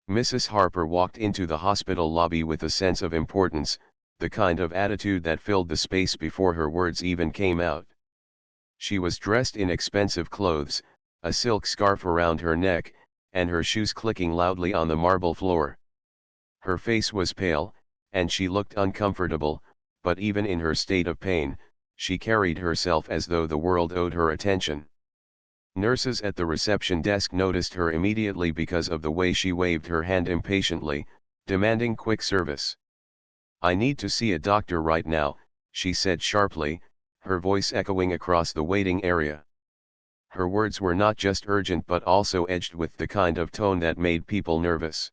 Mrs. Harper walked into the hospital lobby with a sense of importance, the kind of attitude that filled the space before her words even came out. She was dressed in expensive clothes, a silk scarf around her neck, and her shoes clicking loudly on the marble floor. Her face was pale, and she looked uncomfortable, but even in her state of pain, she carried herself as though the world owed her attention. Nurses at the reception desk noticed her immediately because of the way she waved her hand impatiently, demanding quick service. "I need to see a doctor right now," she said sharply, her voice echoing across the waiting area. Her words were not just urgent but also edged with the kind of tone that made people nervous.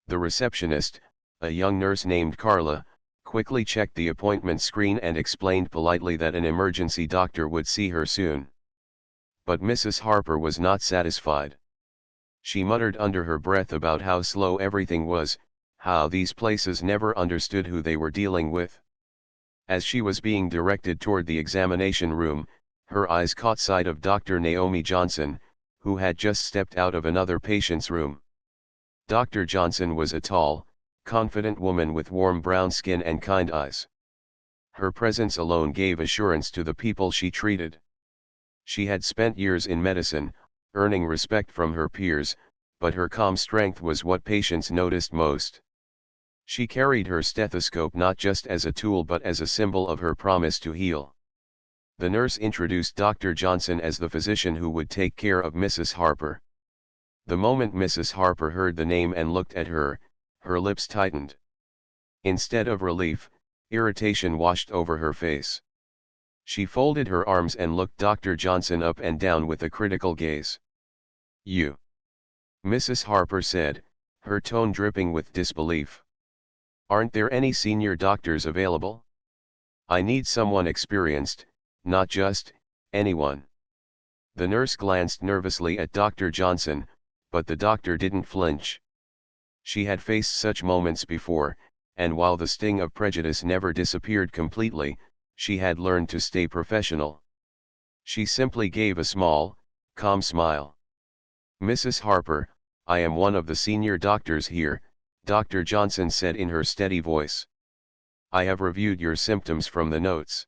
The receptionist, a young nurse named Carla, quickly checked the appointment screen and explained politely that an emergency doctor would see her soon. But Mrs. Harper was not satisfied. She muttered under her breath about how slow everything was, how these places never understood who they were dealing with. As she was being directed toward the examination room, her eyes caught sight of Dr. Naomi Johnson, who had just stepped out of another patient's room. Dr. Johnson was a tall, confident woman with warm brown skin and kind eyes. Her presence alone gave assurance to the people she treated. She had spent years in medicine, earning respect from her peers, but her calm strength was what patients noticed most. She carried her stethoscope not just as a tool but as a symbol of her promise to heal. The nurse introduced Dr. Johnson as the physician who would take care of Mrs. Harper. The moment Mrs. Harper heard the name and looked at her, her lips tightened. Instead of relief, irritation washed over her face. She folded her arms and looked Dr. Johnson up and down with a critical gaze. "You?" Mrs. Harper said, her tone dripping with disbelief. "Aren't there any senior doctors available? I need someone experienced, not just anyone." The nurse glanced nervously at Dr. Johnson, but the doctor didn't flinch. She had faced such moments before, and while the sting of prejudice never disappeared completely, she had learned to stay professional. She simply gave a small, calm smile. "Mrs. Harper, I am one of the senior doctors here," Dr. Johnson said in her steady voice. "I have reviewed your symptoms from the notes.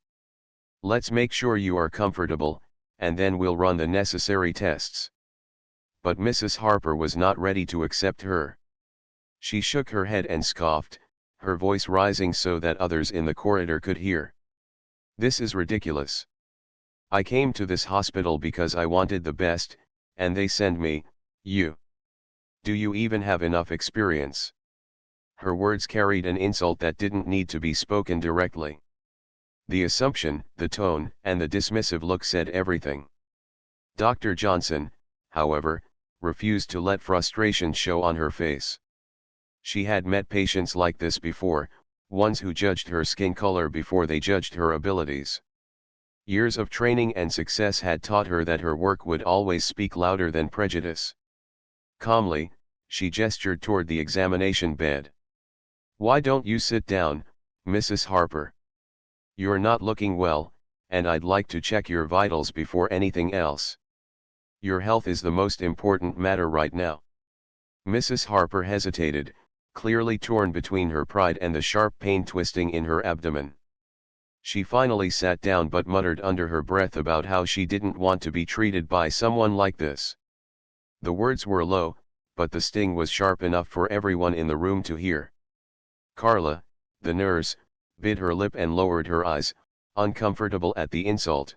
Let's make sure you are comfortable, and then we'll run the necessary tests." But Mrs. Harper was not ready to accept her. She shook her head and scoffed, her voice rising so that others in the corridor could hear. "This is ridiculous. I came to this hospital because I wanted the best, and they send me, you. Do you even have enough experience?" Her words carried an insult that didn't need to be spoken directly. The assumption, the tone, and the dismissive look said everything. Dr. Johnson, however, refused to let frustration show on her face. She had met patients like this before, ones who judged her skin color before they judged her abilities. Years of training and success had taught her that her work would always speak louder than prejudice. Calmly, she gestured toward the examination bed. "Why don't you sit down, Mrs. Harper? You're not looking well, and I'd like to check your vitals before anything else. Your health is the most important matter right now." Mrs. Harper hesitated, clearly torn between her pride and the sharp pain twisting in her abdomen. She finally sat down but muttered under her breath about how she didn't want to be treated by someone like this. The words were low, but the sting was sharp enough for everyone in the room to hear. Carla, the nurse, bit her lip and lowered her eyes, uncomfortable at the insult.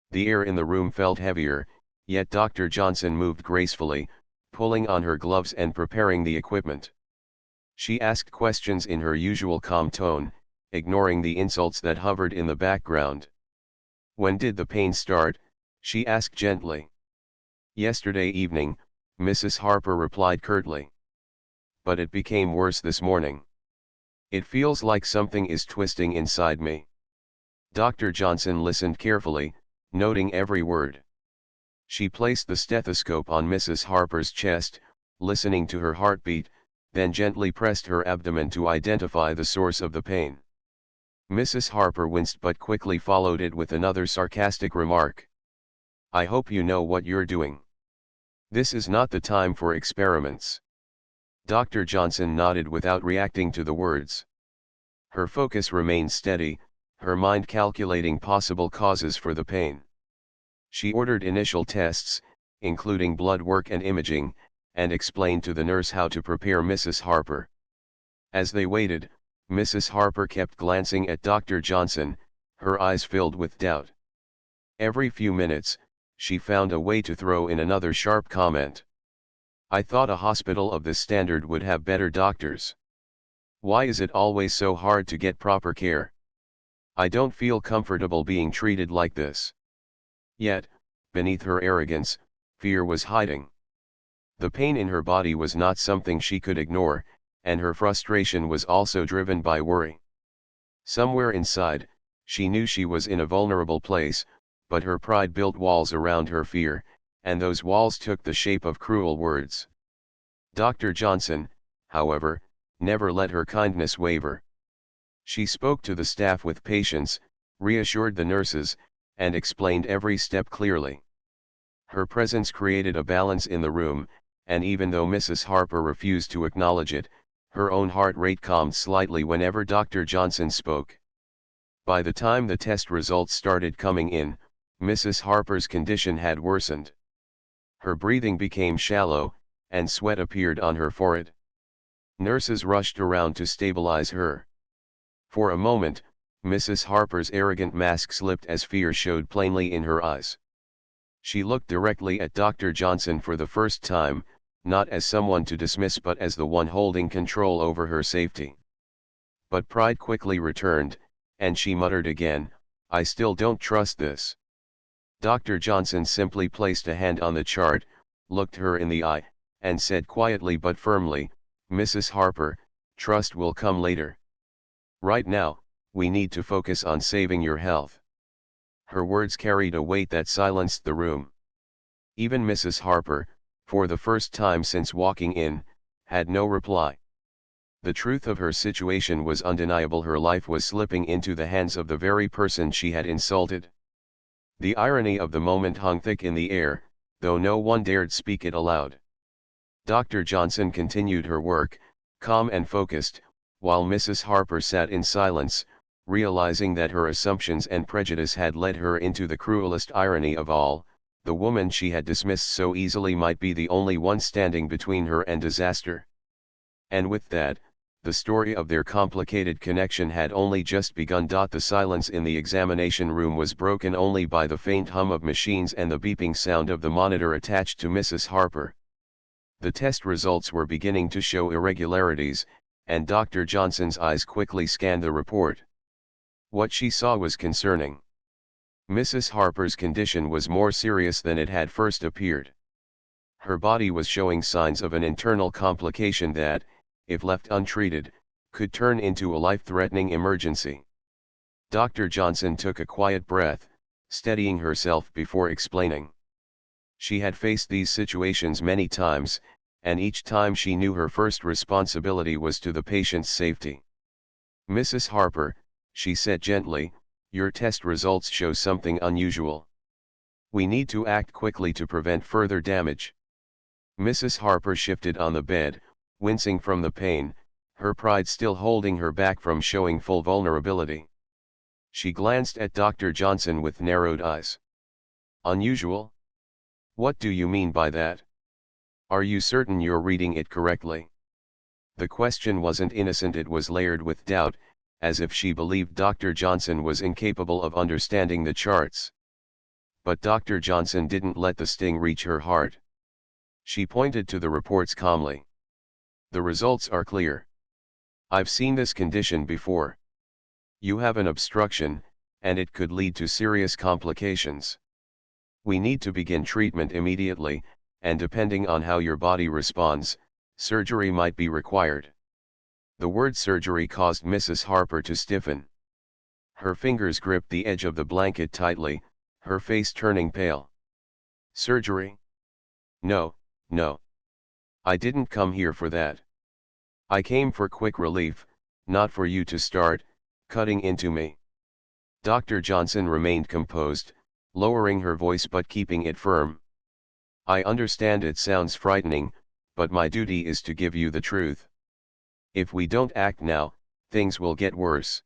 The air in the room felt heavier, yet Dr. Johnson moved gracefully, pulling on her gloves and preparing the equipment. She asked questions in her usual calm tone, ignoring the insults that hovered in the background. "When did the pain start?" she asked gently. "Yesterday evening," Mrs. Harper replied curtly. "But it became worse this morning. It feels like something is twisting inside me." Dr. Johnson listened carefully, noting every word. She placed the stethoscope on Mrs. Harper's chest, listening to her heartbeat, then gently pressed her abdomen to identify the source of the pain. Mrs. Harper winced but quickly followed it with another sarcastic remark. "I hope you know what you're doing. This is not the time for experiments." Dr. Johnson nodded without reacting to the words. Her focus remained steady, her mind calculating possible causes for the pain. She ordered initial tests, including blood work and imaging, and explained to the nurse how to prepare Mrs. Harper. As they waited, Mrs. Harper kept glancing at Dr. Johnson, her eyes filled with doubt. Every few minutes, she found a way to throw in another sharp comment. I thought a hospital of this standard would have better doctors. Why is it always so hard to get proper care? I don't feel comfortable being treated like this. Yet, beneath her arrogance, fear was hiding. The pain in her body was not something she could ignore, and her frustration was also driven by worry. Somewhere inside, she knew she was in a vulnerable place, but her pride built walls around her fear, and those walls took the shape of cruel words. Dr. Johnson, however, never let her kindness waver. She spoke to the staff with patience, reassured the nurses, and explained every step clearly. Her presence created a balance in the room, and even though Mrs. Harper refused to acknowledge it, her own heart rate calmed slightly whenever Dr. Johnson spoke. By the time the test results started coming in, Mrs. Harper's condition had worsened. Her breathing became shallow, and sweat appeared on her forehead. Nurses rushed around to stabilize her. For a moment, Mrs. Harper's arrogant mask slipped as fear showed plainly in her eyes. She looked directly at Dr. Johnson for the first time, not as someone to dismiss but as the one holding control over her safety. But pride quickly returned, and she muttered again, I still don't trust this. Dr. Johnson simply placed a hand on the chart, looked her in the eye, and said quietly but firmly, Mrs. Harper, trust will come later. Right now, we need to focus on saving your health. Her words carried a weight that silenced the room. Even Mrs. Harper, for the first time since walking in, had no reply. The truth of her situation was undeniable. Her life was slipping into the hands of the very person she had insulted. The irony of the moment hung thick in the air, though no one dared speak it aloud. Dr. Johnson continued her work, calm and focused, while Mrs. Harper sat in silence, realizing that her assumptions and prejudice had led her into the cruelest irony of all. The woman she had dismissed so easily might be the only one standing between her and disaster. And with that, the story of their complicated connection had only just begun. The silence in the examination room was broken only by the faint hum of machines and the beeping sound of the monitor attached to Mrs. Harper. The test results were beginning to show irregularities, and Dr. Johnson's eyes quickly scanned the report. What she saw was concerning. Mrs. Harper's condition was more serious than it had first appeared. Her body was showing signs of an internal complication that, if left untreated, could turn into a life-threatening emergency. Dr. Johnson took a quiet breath, steadying herself before explaining. She had faced these situations many times, and each time she knew her first responsibility was to the patient's safety. Mrs. Harper, she said gently, your test results show something unusual. We need to act quickly to prevent further damage. Mrs. Harper shifted on the bed, wincing from the pain, her pride still holding her back from showing full vulnerability. She glanced at Dr. Johnson with narrowed eyes. Unusual? What do you mean by that? Are you certain you're reading it correctly? The question wasn't innocent, it was layered with doubt, as if she believed Dr. Johnson was incapable of understanding the charts. But Dr. Johnson didn't let the sting reach her heart. She pointed to the reports calmly. The results are clear. I've seen this condition before. You have an obstruction, and it could lead to serious complications. We need to begin treatment immediately, and depending on how your body responds, surgery might be required. The word surgery caused Mrs. Harper to stiffen. Her fingers gripped the edge of the blanket tightly, her face turning pale. Surgery? No, no. I didn't come here for that. I came for quick relief, not for you to start cutting into me. Dr. Johnson remained composed, lowering her voice but keeping it firm. I understand it sounds frightening, but my duty is to give you the truth. If we don't act now, things will get worse.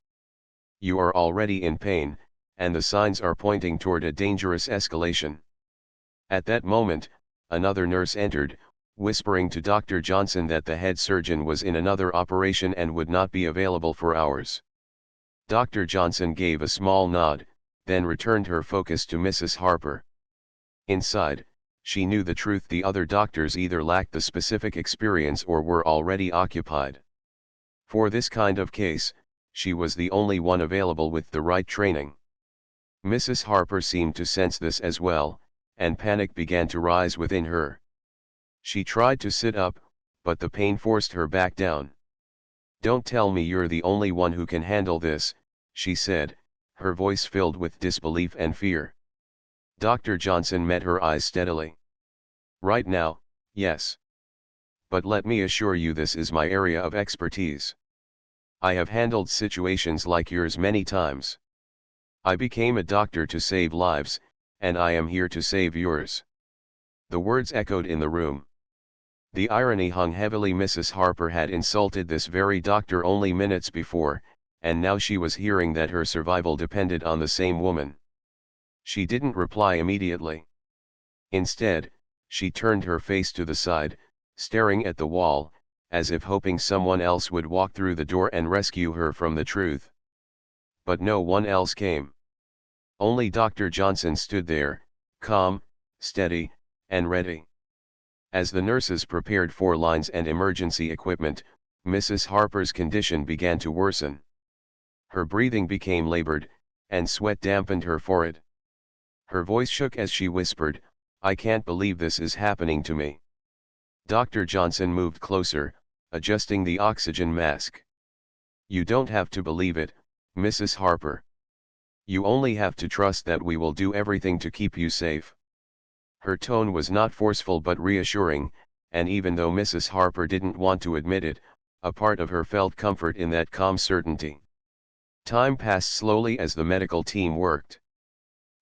You are already in pain, and the signs are pointing toward a dangerous escalation." At that moment, another nurse entered, whispering to Dr. Johnson that the head surgeon was in another operation and would not be available for hours. Dr. Johnson gave a small nod, then returned her focus to Mrs. Harper. Inside, she knew the truth: the other doctors either lacked the specific experience or were already occupied. For this kind of case, she was the only one available with the right training. Mrs. Harper seemed to sense this as well, and panic began to rise within her. She tried to sit up, but the pain forced her back down. "Don't tell me you're the only one who can handle this," she said, her voice filled with disbelief and fear. Dr. Johnson met her eyes steadily. "Right now, yes. But let me assure you, this is my area of expertise. I have handled situations like yours many times. I became a doctor to save lives, and I am here to save yours." The words echoed in the room. The irony hung heavily. Mrs. Harper had insulted this very doctor only minutes before, and now she was hearing that her survival depended on the same woman. She didn't reply immediately. Instead, she turned her face to the side, staring at the wall, as if hoping someone else would walk through the door and rescue her from the truth. But no one else came. Only Dr. Johnson stood there, calm, steady, and ready. As the nurses prepared for lines and emergency equipment, Mrs. Harper's condition began to worsen. Her breathing became labored, and sweat dampened her forehead. Her voice shook as she whispered, "I can't believe this is happening to me." Dr. Johnson moved closer, adjusting the oxygen mask. "You don't have to believe it, Mrs. Harper. You only have to trust that we will do everything to keep you safe." Her tone was not forceful but reassuring, and even though Mrs. Harper didn't want to admit it, a part of her felt comfort in that calm certainty. Time passed slowly as the medical team worked.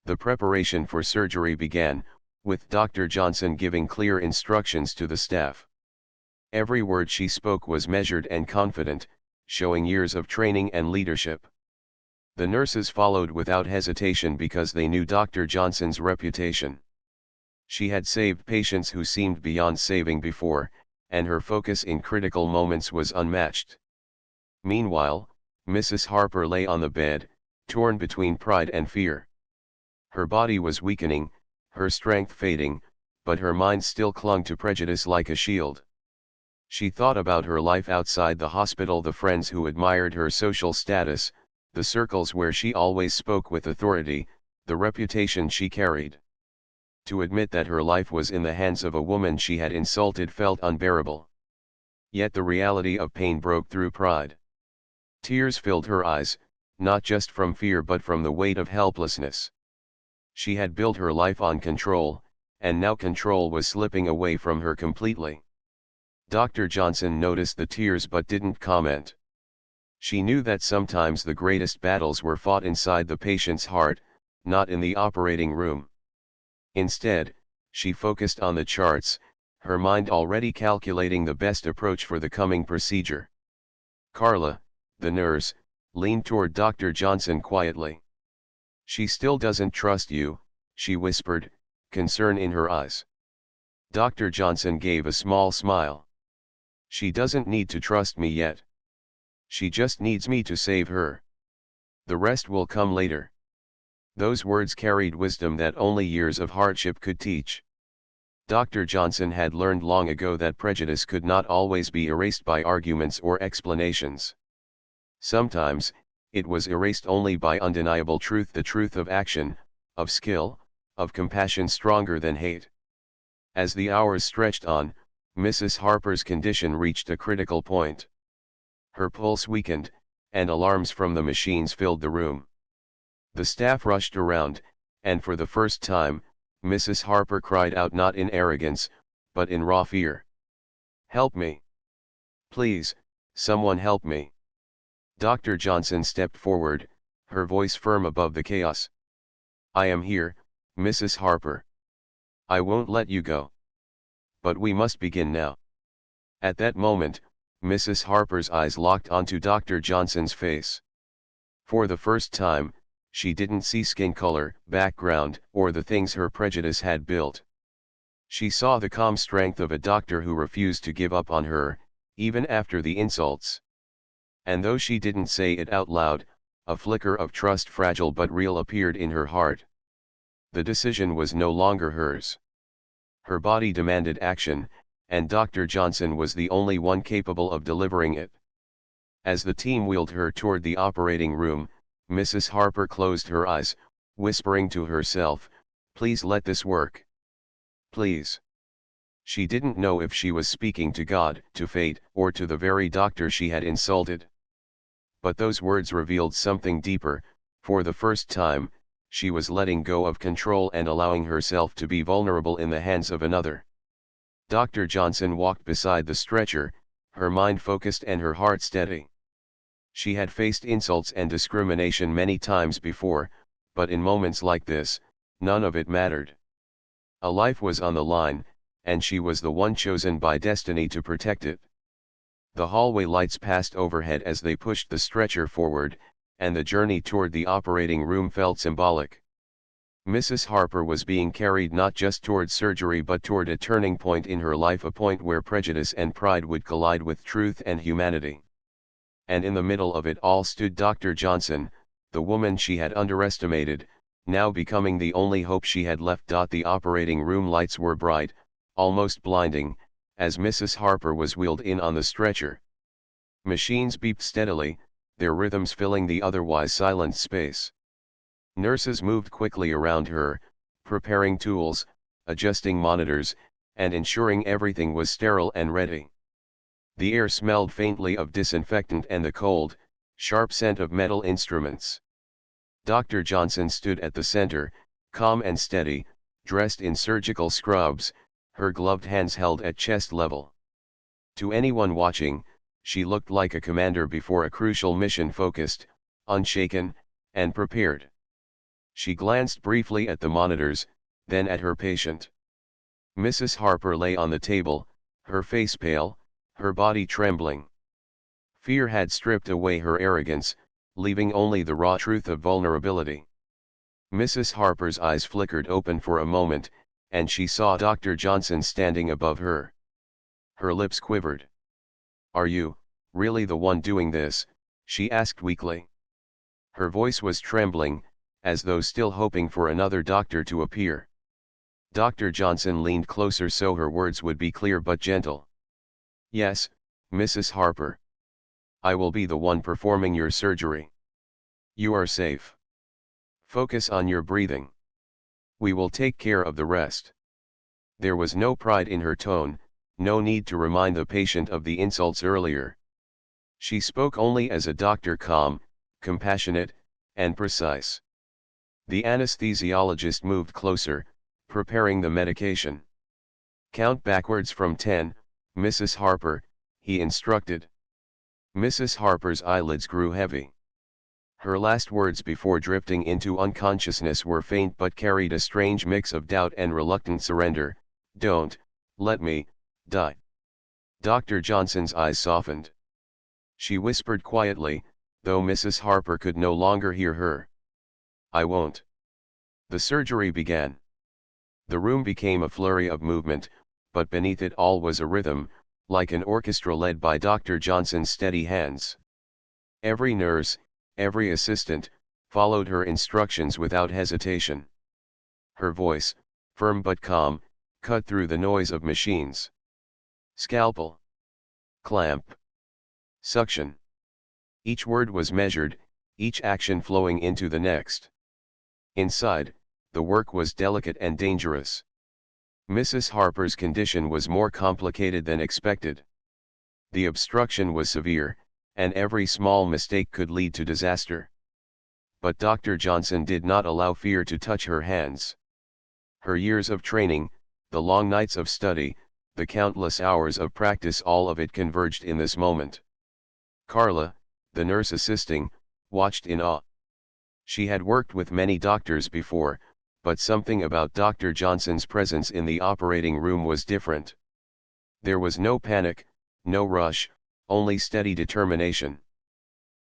The preparation for surgery began, with Dr. Johnson giving clear instructions to the staff. Every word she spoke was measured and confident, showing years of training and leadership. The nurses followed without hesitation because they knew Dr. Johnson's reputation. She had saved patients who seemed beyond saving before, and her focus in critical moments was unmatched. Meanwhile, Mrs. Harper lay on the bed, torn between pride and fear. Her body was weakening, her strength fading, but her mind still clung to prejudice like a shield. She thought about her life outside the hospital, the friends who admired her social status, the circles where she always spoke with authority, the reputation she carried. To admit that her life was in the hands of a woman she had insulted felt unbearable. Yet the reality of pain broke through pride. Tears filled her eyes, not just from fear but from the weight of helplessness. She had built her life on control, and now control was slipping away from her completely. Dr. Johnson noticed the tears but didn't comment. She knew that sometimes the greatest battles were fought inside the patient's heart, not in the operating room. Instead, she focused on the charts, her mind already calculating the best approach for the coming procedure. Carla, the nurse, leaned toward Dr. Johnson quietly. "She still doesn't trust you," she whispered, concern in her eyes. Dr. Johnson gave a small smile. "She doesn't need to trust me yet. She just needs me to save her. The rest will come later." Those words carried wisdom that only years of hardship could teach. Dr. Johnson had learned long ago that prejudice could not always be erased by arguments or explanations. Sometimes, it was erased only by undeniable truth, the truth of action, of skill, of compassion stronger than hate. As the hours stretched on, Mrs. Harper's condition reached a critical point. Her pulse weakened, and alarms from the machines filled the room. The staff rushed around, and for the first time, Mrs. Harper cried out, not in arrogance, but in raw fear. "Help me! Please, someone help me!" Dr. Johnson stepped forward, her voice firm above the chaos. "I am here, Mrs. Harper. I won't let you go. But we must begin now." At that moment, Mrs. Harper's eyes locked onto Dr. Johnson's face. For the first time, she didn't see skin color, background, or the things her prejudice had built. She saw the calm strength of a doctor who refused to give up on her, even after the insults. And though she didn't say it out loud, a flicker of trust, fragile but real, appeared in her heart. The decision was no longer hers. Her body demanded action, and Dr. Johnson was the only one capable of delivering it. As the team wheeled her toward the operating room, Mrs. Harper closed her eyes, whispering to herself, "Please let this work. Please." She didn't know if she was speaking to God, to fate, or to the very doctor she had insulted. But those words revealed something deeper. For the first time, she was letting go of control and allowing herself to be vulnerable in the hands of another. Dr. Johnson walked beside the stretcher, her mind focused and her heart steady. She had faced insults and discrimination many times before, but in moments like this, none of it mattered. A life was on the line, and she was the one chosen by destiny to protect it. The hallway lights passed overhead as they pushed the stretcher forward, and the journey toward the operating room felt symbolic. Mrs. Harper was being carried not just toward surgery but toward a turning point in her life, a point where prejudice and pride would collide with truth and humanity. And in the middle of it all stood Dr. Johnson, the woman she had underestimated, now becoming the only hope she had left. The operating room lights were bright, almost blinding, as Mrs. Harper was wheeled in on the stretcher. Machines beeped steadily, their rhythms filling the otherwise silent space. Nurses moved quickly around her, preparing tools, adjusting monitors, and ensuring everything was sterile and ready. The air smelled faintly of disinfectant and the cold, sharp scent of metal instruments. Dr. Johnson stood at the center, calm and steady, dressed in surgical scrubs, her gloved hands held at chest level. To anyone watching, she looked like a commander before a crucial mission, focused, unshaken, and prepared. She glanced briefly at the monitors, then at her patient. Mrs. Harper lay on the table, her face pale, her body trembling. Fear had stripped away her arrogance, leaving only the raw truth of vulnerability. Mrs. Harper's eyes flickered open for a moment, and she saw Dr. Johnson standing above her. Her lips quivered. "Are you, really the one doing this?" she asked weakly. Her voice was trembling, as though still hoping for another doctor to appear. Dr. Johnson leaned closer so her words would be clear but gentle. "Yes, Mrs. Harper. I will be the one performing your surgery. You are safe. Focus on your breathing. We will take care of the rest." There was no pride in her tone, no need to remind the patient of the insults earlier. She spoke only as a doctor, calm, compassionate, and precise. The anesthesiologist moved closer, preparing the medication. "Count backwards from 10, Mrs. Harper," he instructed. Mrs. Harper's eyelids grew heavy. Her last words before drifting into unconsciousness were faint but carried a strange mix of doubt and reluctant surrender. "Don't let me die." Dr. Johnson's eyes softened. She whispered quietly, though Mrs. Harper could no longer hear her. "I won't." The surgery began. The room became a flurry of movement, but beneath it all was a rhythm, like an orchestra led by Dr. Johnson's steady hands. Every nurse, every assistant, followed her instructions without hesitation. Her voice, firm but calm, cut through the noise of machines. Scalpel. Clamp. Suction. Each word was measured, each action flowing into the next. Inside, the work was delicate and dangerous. Mrs. Harper's condition was more complicated than expected. The obstruction was severe, and every small mistake could lead to disaster. But Dr. Johnson did not allow fear to touch her hands. Her years of training, the long nights of study, the countless hours of practice, all of it converged in this moment. Carla, the nurse assisting, watched in awe. She had worked with many doctors before, but something about Dr. Johnson's presence in the operating room was different. There was no panic, no rush, only steady determination.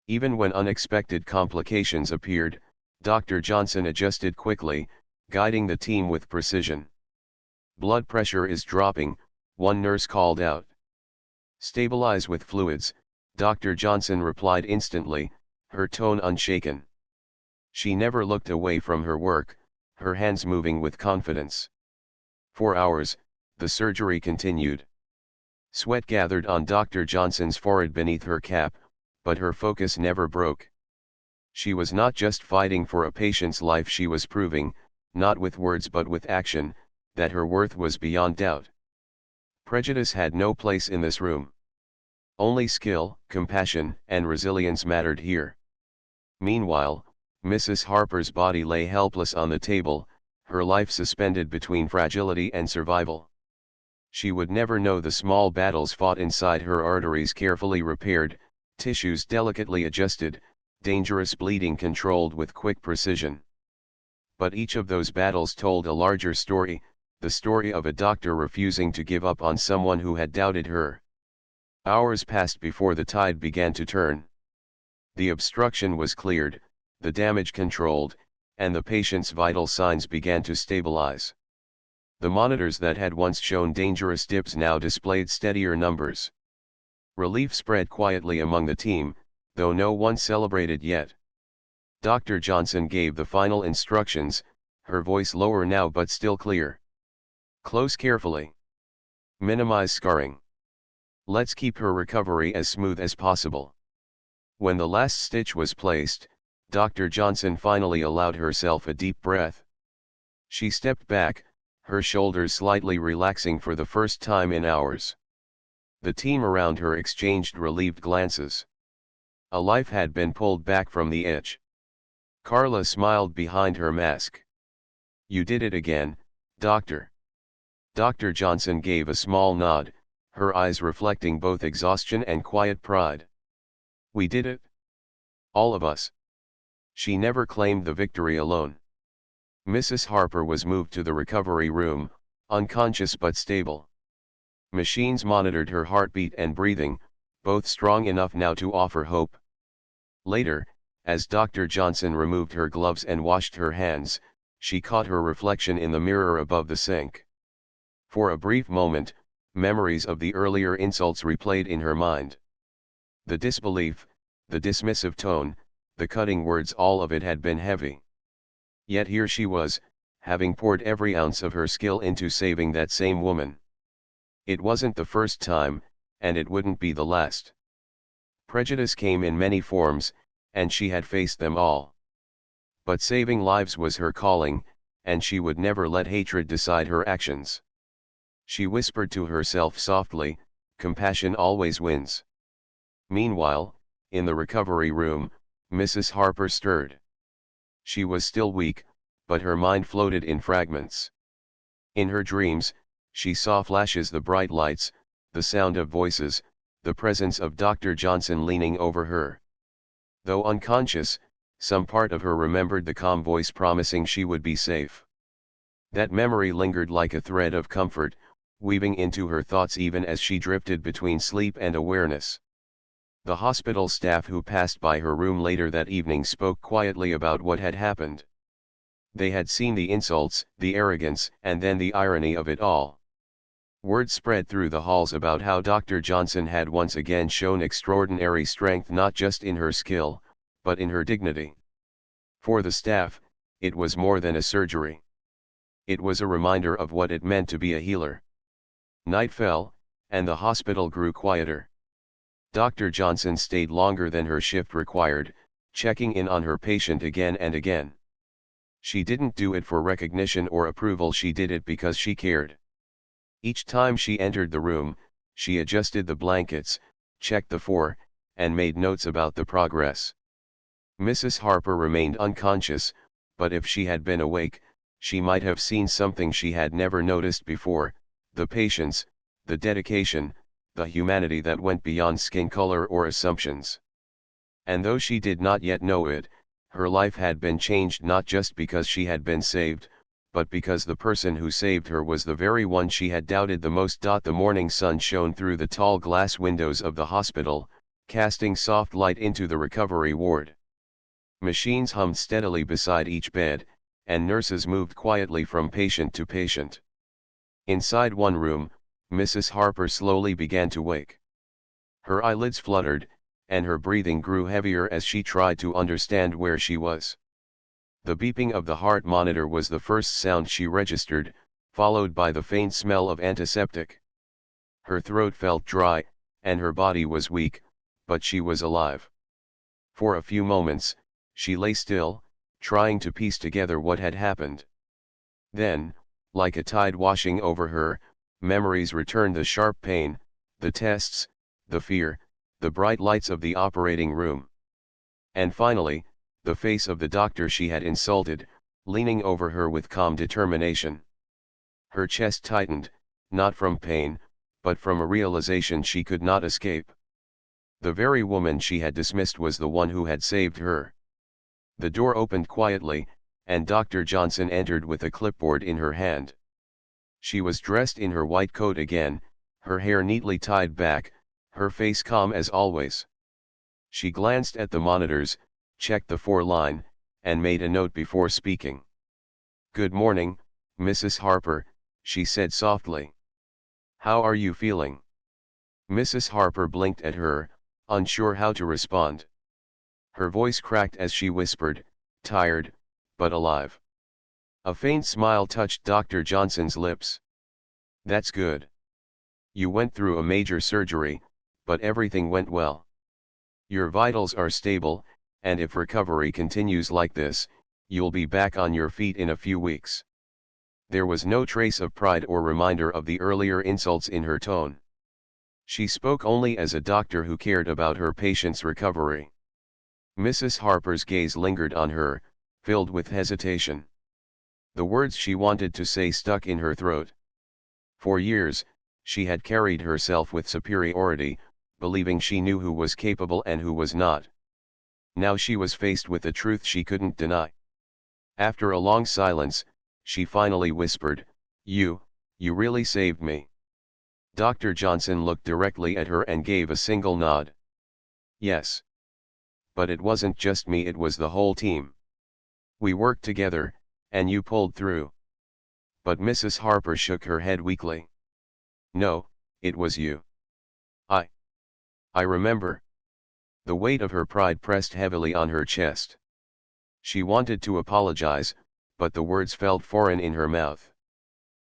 Even when unexpected complications appeared, Dr. Johnson adjusted quickly, guiding the team with precision. "Blood pressure is dropping," one nurse called out. "Stabilize with fluids," Dr. Johnson replied instantly, her tone unshaken. She never looked away from her work, her hands moving with confidence. For hours, the surgery continued. Sweat gathered on Dr. Johnson's forehead beneath her cap, but her focus never broke. She was not just fighting for a patient's life, she was proving, not with words but with action, that her worth was beyond doubt. Prejudice had no place in this room. Only skill, compassion, and resilience mattered here. Meanwhile, Mrs. Harper's body lay helpless on the table, her life suspended between fragility and survival. She would never know the small battles fought inside her, arteries carefully repaired, tissues delicately adjusted, dangerous bleeding controlled with quick precision. But each of those battles told a larger story, the story of a doctor refusing to give up on someone who had doubted her. Hours passed before the tide began to turn. The obstruction was cleared, the damage controlled, and the patient's vital signs began to stabilize. The monitors that had once shown dangerous dips now displayed steadier numbers. Relief spread quietly among the team, though no one celebrated yet. Dr. Johnson gave the final instructions, her voice lower now but still clear. "Close carefully. Minimize scarring. Let's keep her recovery as smooth as possible." When the last stitch was placed, Dr. Johnson finally allowed herself a deep breath. She stepped back, her shoulders slightly relaxing for the first time in hours. The team around her exchanged relieved glances. A life had been pulled back from the edge. Carla smiled behind her mask. "You did it again, Doctor." Dr. Johnson gave a small nod, her eyes reflecting both exhaustion and quiet pride. "We did it. All of us." She never claimed the victory alone. Mrs. Harper was moved to the recovery room, unconscious but stable. Machines monitored her heartbeat and breathing, both strong enough now to offer hope. Later, as Dr. Johnson removed her gloves and washed her hands, she caught her reflection in the mirror above the sink. For a brief moment, memories of the earlier insults replayed in her mind. The disbelief, the dismissive tone, the cutting words, all of it had been heavy. Yet here she was, having poured every ounce of her skill into saving that same woman. It wasn't the first time, and it wouldn't be the last. Prejudice came in many forms, and she had faced them all. But saving lives was her calling, and she would never let hatred decide her actions. She whispered to herself softly, "Compassion always wins." Meanwhile, in the recovery room, Mrs. Harper stirred. She was still weak, but her mind floated in fragments. In her dreams, she saw flashes, the bright lights, the sound of voices, the presence of Dr. Johnson leaning over her. Though unconscious, some part of her remembered the calm voice promising she would be safe. That memory lingered like a thread of comfort, weaving into her thoughts even as she drifted between sleep and awareness. The hospital staff who passed by her room later that evening spoke quietly about what had happened. They had seen the insults, the arrogance, and then the irony of it all. Word spread through the halls about how Dr. Johnson had once again shown extraordinary strength, not just in her skill, but in her dignity. For the staff, it was more than a surgery. It was a reminder of what it meant to be a healer. Night fell, and the hospital grew quieter. Dr. Johnson stayed longer than her shift required, checking in on her patient again and again. She didn't do it for recognition or approval, she did it because she cared. Each time she entered the room, she adjusted the blankets, checked the for, and made notes about the progress. Mrs. Harper remained unconscious, but if she had been awake, she might have seen something she had never noticed before: the patience, the dedication, the humanity that went beyond skin color or assumptions. And though she did not yet know it, her life had been changed, not just because she had been saved, but because the person who saved her was the very one she had doubted the most. The morning sun shone through the tall glass windows of the hospital, casting soft light into the recovery ward. Machines hummed steadily beside each bed, and nurses moved quietly from patient to patient. Inside one room, Mrs. Harper slowly began to wake. Her eyelids fluttered, and her breathing grew heavier as she tried to understand where she was. The beeping of the heart monitor was the first sound she registered, followed by the faint smell of antiseptic. Her throat felt dry, and her body was weak, but she was alive. For a few moments, she lay still, trying to piece together what had happened. Then, like a tide washing over her, memories returned: the sharp pain, the tests, the fear, the bright lights of the operating room. And finally, the face of the doctor she had insulted, leaning over her with calm determination. Her chest tightened, not from pain, but from a realization she could not escape. The very woman she had dismissed was the one who had saved her. The door opened quietly, and Dr. Johnson entered with a clipboard in her hand. She was dressed in her white coat again, her hair neatly tied back, her face calm as always. She glanced at the monitors, checked the 4-line, and made a note before speaking. "Good morning, Mrs. Harper," she said softly. "How are you feeling?" Mrs. Harper blinked at her, unsure how to respond. Her voice cracked as she whispered, "Tired, but alive." A faint smile touched Dr. Johnson's lips. "That's good. You went through a major surgery, but everything went well. Your vitals are stable, and if recovery continues like this, you'll be back on your feet in a few weeks." There was no trace of pride or reminder of the earlier insults in her tone. She spoke only as a doctor who cared about her patient's recovery. Mrs. Harper's gaze lingered on her, filled with hesitation. The words she wanted to say stuck in her throat. For years, she had carried herself with superiority, believing she knew who was capable and who was not. Now she was faced with a truth she couldn't deny. After a long silence, she finally whispered, You really saved me." Dr. Johnson looked directly at her and gave a single nod. "Yes. But it wasn't just me, it was the whole team. We worked together, and you pulled through." But Mrs. Harper shook her head weakly. "No, it was you. I remember." The weight of her pride pressed heavily on her chest. She wanted to apologize, but the words felt foreign in her mouth.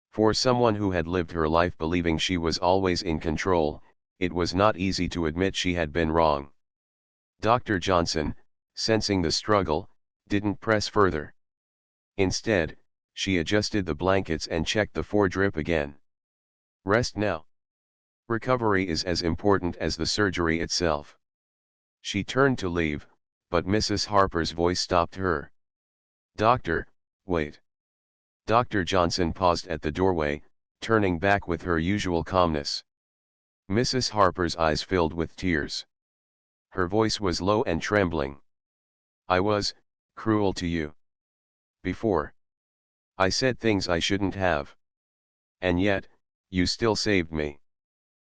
For someone who had lived her life believing she was always in control, it was not easy to admit she had been wrong. Dr. Johnson, sensing the struggle, didn't press further. Instead, she adjusted the blankets and checked the 4-drip again. "Rest now. Recovery is as important as the surgery itself." She turned to leave, but Mrs. Harper's voice stopped her. "Doctor, wait." Dr. Johnson paused at the doorway, turning back with her usual calmness. Mrs. Harper's eyes filled with tears. Her voice was low and trembling. "I was cruel to you. Before. I said things I shouldn't have. And yet, you still saved me.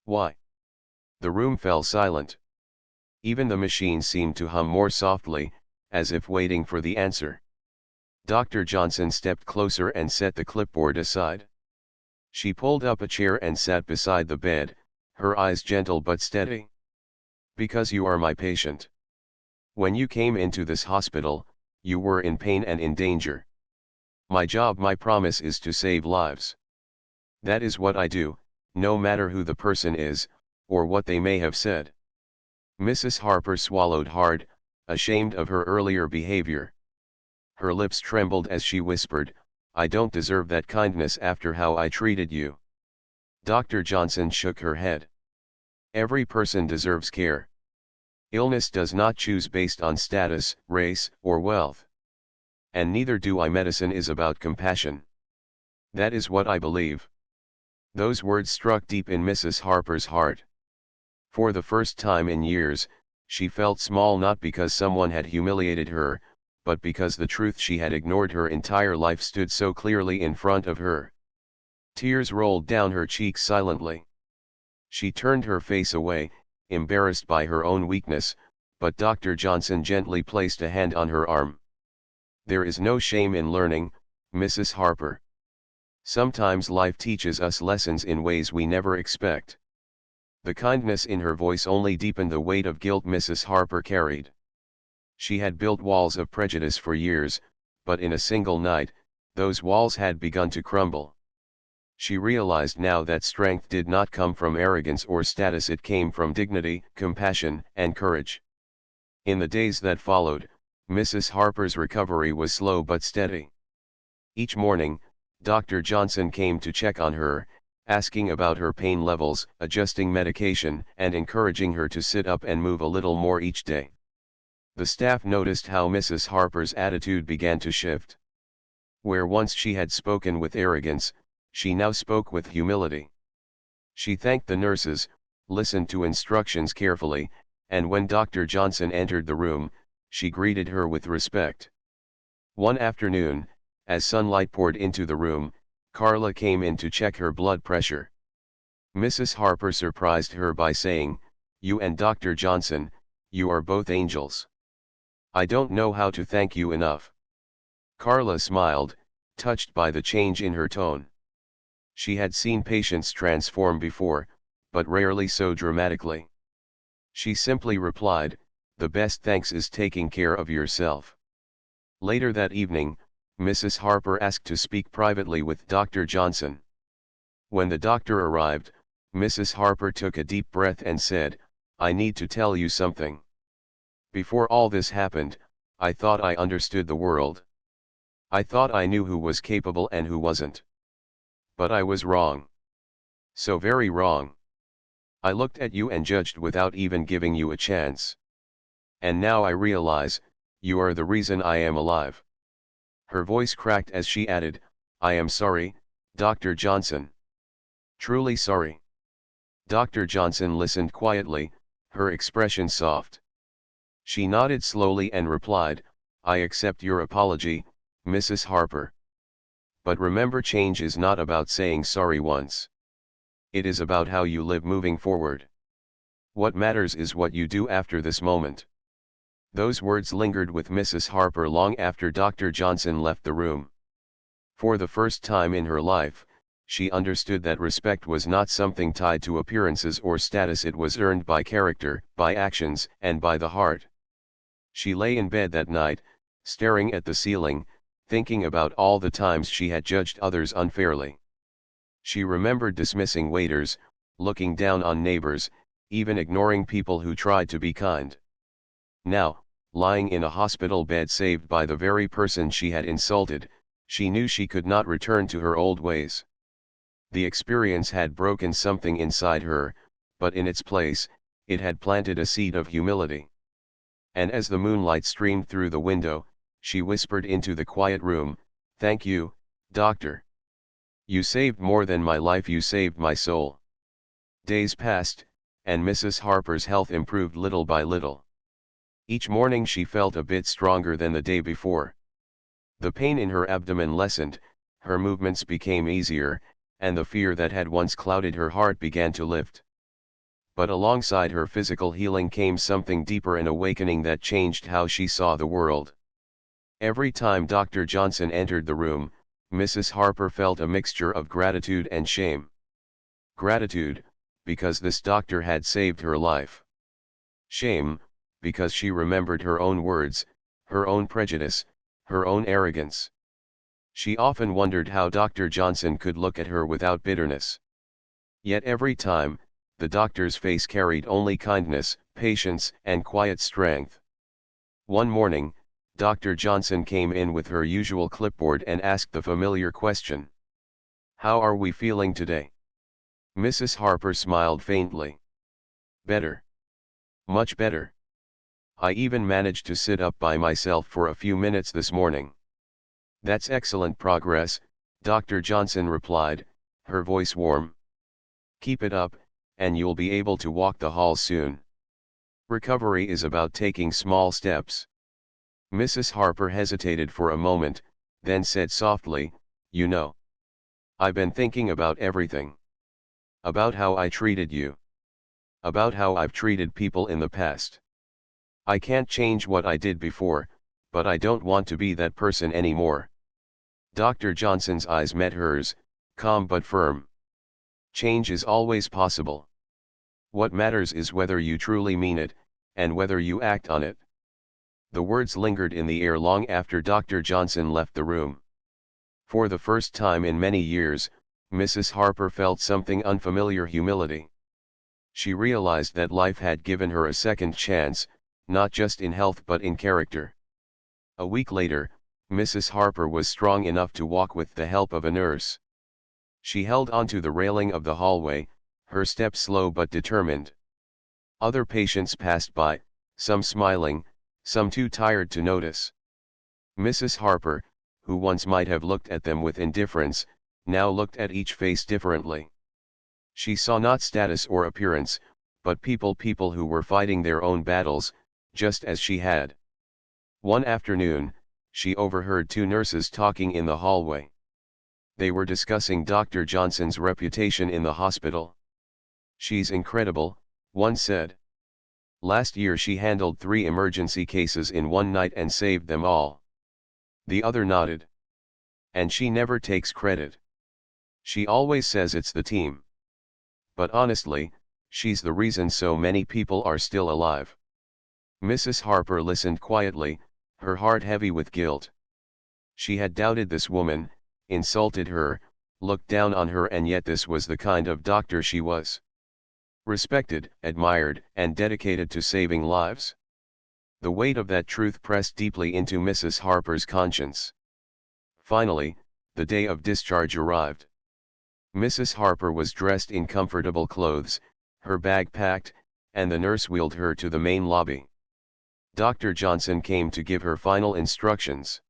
Why?" The room fell silent. Even the machine seemed to hum more softly, as if waiting for the answer. Dr. Johnson stepped closer and set the clipboard aside. She pulled up a chair and sat beside the bed, her eyes gentle but steady. "Because you are my patient. When you came into this hospital, you were in pain and in danger. My job, my promise, is to save lives. That is what I do, no matter who the person is, or what they may have said." Mrs. Harper swallowed hard, ashamed of her earlier behavior. Her lips trembled as she whispered, "I don't deserve that kindness after how I treated you." Dr. Johnson shook her head. "Every person deserves care. Illness does not choose based on status, race, or wealth. And neither do I. Medicine is about compassion. That is what I believe." Those words struck deep in Mrs. Harper's heart. For the first time in years, she felt small, not because someone had humiliated her, but because the truth she had ignored her entire life stood so clearly in front of her. Tears rolled down her cheeks silently. She turned her face away, embarrassed by her own weakness, but Dr. Johnson gently placed a hand on her arm. "There is no shame in learning, Mrs. Harper. Sometimes life teaches us lessons in ways we never expect." The kindness in her voice only deepened the weight of guilt Mrs. Harper carried. She had built walls of prejudice for years, but in a single night, those walls had begun to crumble. She realized now that strength did not come from arrogance or status, it came from dignity, compassion, and courage. In the days that followed, Mrs. Harper's recovery was slow but steady. Each morning, Dr. Johnson came to check on her, asking about her pain levels, adjusting medication, and encouraging her to sit up and move a little more each day. The staff noticed how Mrs. Harper's attitude began to shift. Where once she had spoken with arrogance, she now spoke with humility. She thanked the nurses, listened to instructions carefully, and when Dr. Johnson entered the room, she greeted her with respect. One afternoon, as sunlight poured into the room, Carla came in to check her blood pressure. Mrs. Harper surprised her by saying, "You and Dr. Johnson, you are both angels. I don't know how to thank you enough." Carla smiled, touched by the change in her tone. She had seen patients transform before, but rarely so dramatically. She simply replied, "The best thanks is taking care of yourself." Later that evening, Mrs. Harper asked to speak privately with Dr. Johnson. When the doctor arrived, Mrs. Harper took a deep breath and said, "I need to tell you something. Before all this happened, I thought I understood the world. I thought I knew who was capable and who wasn't. But I was wrong. So very wrong. I looked at you and judged without even giving you a chance. And now I realize, you are the reason I am alive." Her voice cracked as she added, "I am sorry, Dr. Johnson. Truly sorry." Dr. Johnson listened quietly, her expression soft. She nodded slowly and replied, "I accept your apology, Mrs. Harper. But remember, change is not about saying sorry once. It is about how you live moving forward. What matters is what you do after this moment." Those words lingered with Mrs. Harper long after Dr. Johnson left the room. For the first time in her life, she understood that respect was not something tied to appearances or status. It was earned by character, by actions, and by the heart. She lay in bed that night, staring at the ceiling, thinking about all the times she had judged others unfairly. She remembered dismissing waiters, looking down on neighbors, even ignoring people who tried to be kind. Now, lying in a hospital bed saved by the very person she had insulted, she knew she could not return to her old ways. The experience had broken something inside her, but in its place, it had planted a seed of humility. And as the moonlight streamed through the window, she whispered into the quiet room, "Thank you, doctor. You saved more than my life, you saved my soul." Days passed, and Mrs. Harper's health improved little by little. Each morning she felt a bit stronger than the day before. The pain in her abdomen lessened, her movements became easier, and the fear that had once clouded her heart began to lift. But alongside her physical healing came something deeper, an awakening that changed how she saw the world. Every time Dr. Johnson entered the room, Mrs. Harper felt a mixture of gratitude and shame. Gratitude, because this doctor had saved her life. Shame, because she remembered her own words, her own prejudice, her own arrogance. She often wondered how Dr. Johnson could look at her without bitterness. Yet every time, the doctor's face carried only kindness, patience, and quiet strength. One morning, Dr. Johnson came in with her usual clipboard and asked the familiar question, "How are we feeling today?" Mrs. Harper smiled faintly. "Better. Much better. I even managed to sit up by myself for a few minutes this morning." "That's excellent progress," Dr. Johnson replied, her voice warm. "Keep it up, and you'll be able to walk the halls soon. Recovery is about taking small steps." Mrs. Harper hesitated for a moment, then said softly, "You know, I've been thinking about everything. About how I treated you. About how I've treated people in the past. I can't change what I did before, but I don't want to be that person anymore." Dr. Johnson's eyes met hers, calm but firm. "Change is always possible. What matters is whether you truly mean it, and whether you act on it." The words lingered in the air long after Dr. Johnson left the room. For the first time in many years, Mrs. Harper felt something unfamiliar: humility. She realized that life had given her a second chance, not just in health but in character. A week later, Mrs. Harper was strong enough to walk with the help of a nurse. She held onto the railing of the hallway, her step slow but determined. Other patients passed by, some smiling, some too tired to notice. Mrs. Harper, who once might have looked at them with indifference, now looked at each face differently. She saw not status or appearance, but people who were fighting their own battles, just as she had. One afternoon, she overheard two nurses talking in the hallway. They were discussing Dr. Johnson's reputation in the hospital. "She's incredible," one said. "Last year she handled 3 emergency cases in one night and saved them all." The other nodded. "And she never takes credit. She always says it's the team. But honestly, she's the reason so many people are still alive." Mrs. Harper listened quietly, her heart heavy with guilt. She had doubted this woman, insulted her, looked down on her, and yet this was the kind of doctor she was. Respected, admired, and dedicated to saving lives. The weight of that truth pressed deeply into Mrs. Harper's conscience. Finally, the day of discharge arrived. Mrs. Harper was dressed in comfortable clothes, her bag packed, and the nurse wheeled her to the main lobby. Dr. Johnson came to give her final instructions.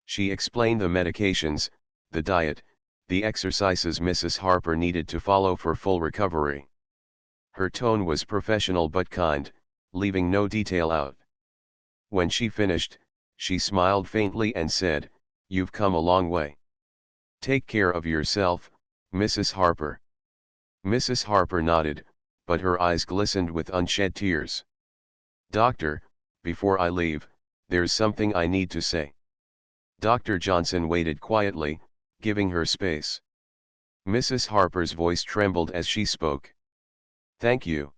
She explained the medications, the diet, the exercises Mrs. Harper needed to follow for full recovery. Her tone was professional but kind, leaving no detail out. When she finished, she smiled faintly and said, "You've come a long way. Take care of yourself, Mrs. Harper." Mrs. Harper nodded, but her eyes glistened with unshed tears. "Doctor, before I leave, there's something I need to say." Dr. Johnson waited quietly, giving her space. Mrs. Harper's voice trembled as she spoke. "Thank you.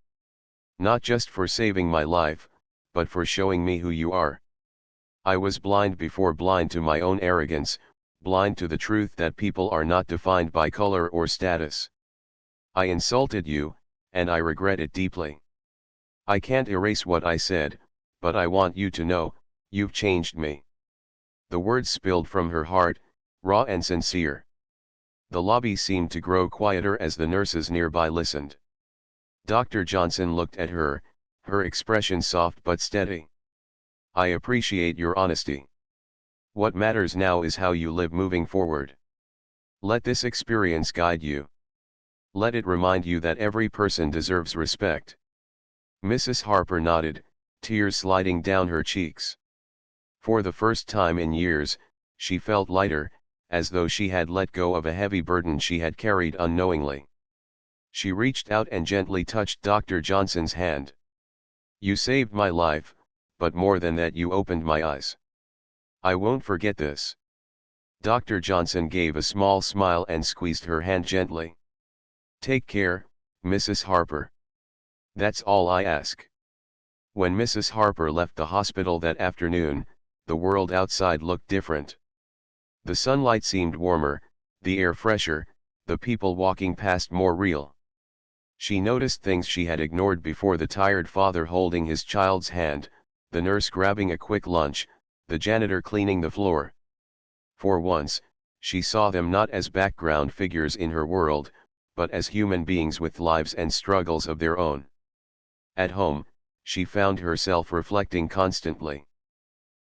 Not just for saving my life, but for showing me who you are. I was blind before, blind to my own arrogance, blind to the truth that people are not defined by color or status. I insulted you, and I regret it deeply. I can't erase what I said, but I want you to know, you've changed me." The words spilled from her heart, raw and sincere. The lobby seemed to grow quieter as the nurses nearby listened. Dr. Johnson looked at her, her expression soft but steady. "I appreciate your honesty. What matters now is how you live moving forward. Let this experience guide you. Let it remind you that every person deserves respect." Mrs. Harper nodded, tears sliding down her cheeks. For the first time in years, she felt lighter, as though she had let go of a heavy burden she had carried unknowingly. She reached out and gently touched Dr. Johnson's hand. "You saved my life, but more than that, you opened my eyes. I won't forget this." Dr. Johnson gave a small smile and squeezed her hand gently. "Take care, Mrs. Harper. That's all I ask." When Mrs. Harper left the hospital that afternoon, the world outside looked different. The sunlight seemed warmer, the air fresher, the people walking past more real. She noticed things she had ignored before: the tired father holding his child's hand, the nurse grabbing a quick lunch, the janitor cleaning the floor. For once, she saw them not as background figures in her world, but as human beings with lives and struggles of their own. At home, she found herself reflecting constantly.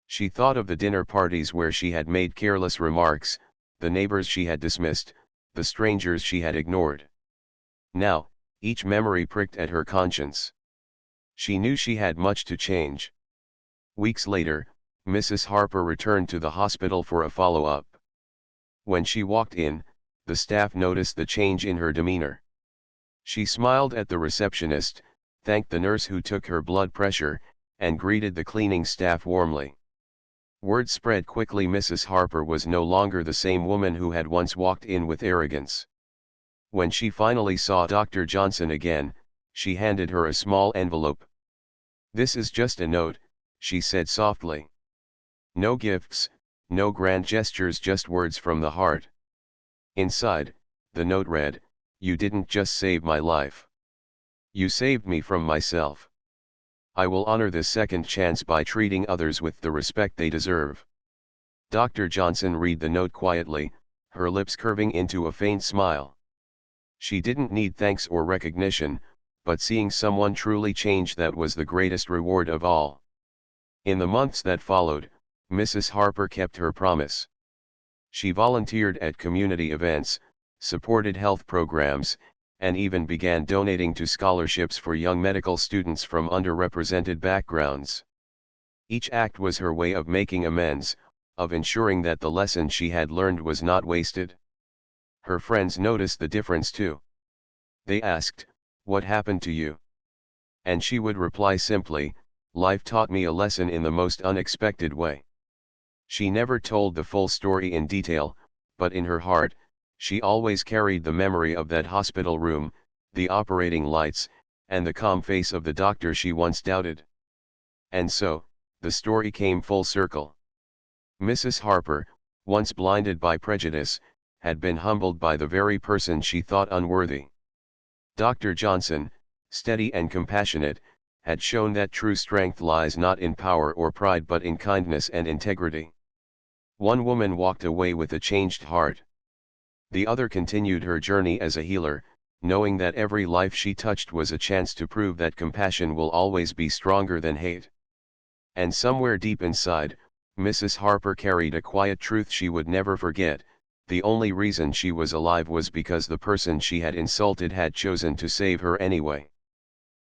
She thought of the dinner parties where she had made careless remarks, the neighbors she had dismissed, the strangers she had ignored. Now, each memory pricked at her conscience. She knew she had much to change. Weeks later, Mrs. Harper returned to the hospital for a follow-up. When she walked in, the staff noticed the change in her demeanor. She smiled at the receptionist, thanked the nurse who took her blood pressure, and greeted the cleaning staff warmly. Word spread quickly. Mrs. Harper was no longer the same woman who had once walked in with arrogance. When she finally saw Dr. Johnson again, she handed her a small envelope. "This is just a note," she said softly. "No gifts, no grand gestures, just words from the heart." Inside, the note read, "You didn't just save my life. You saved me from myself. I will honor this second chance by treating others with the respect they deserve." Dr. Johnson read the note quietly, her lips curving into a faint smile. She didn't need thanks or recognition, but seeing someone truly change, that was the greatest reward of all. In the months that followed, Mrs. Harper kept her promise. She volunteered at community events, supported health programs, and even began donating to scholarships for young medical students from underrepresented backgrounds. Each act was her way of making amends, of ensuring that the lesson she had learned was not wasted. Her friends noticed the difference too. They asked, "What happened to you?" And she would reply simply, "Life taught me a lesson in the most unexpected way." She never told the full story in detail, but in her heart, she always carried the memory of that hospital room, the operating lights, and the calm face of the doctor she once doubted. And so, the story came full circle. Mrs. Harper, once blinded by prejudice, had been humbled by the very person she thought unworthy. Dr. Johnson, steady and compassionate, had shown that true strength lies not in power or pride but in kindness and integrity. One woman walked away with a changed heart. The other continued her journey as a healer, knowing that every life she touched was a chance to prove that compassion will always be stronger than hate. And somewhere deep inside, Mrs. Harper carried a quiet truth she would never forget: the only reason she was alive was because the person she had insulted had chosen to save her anyway.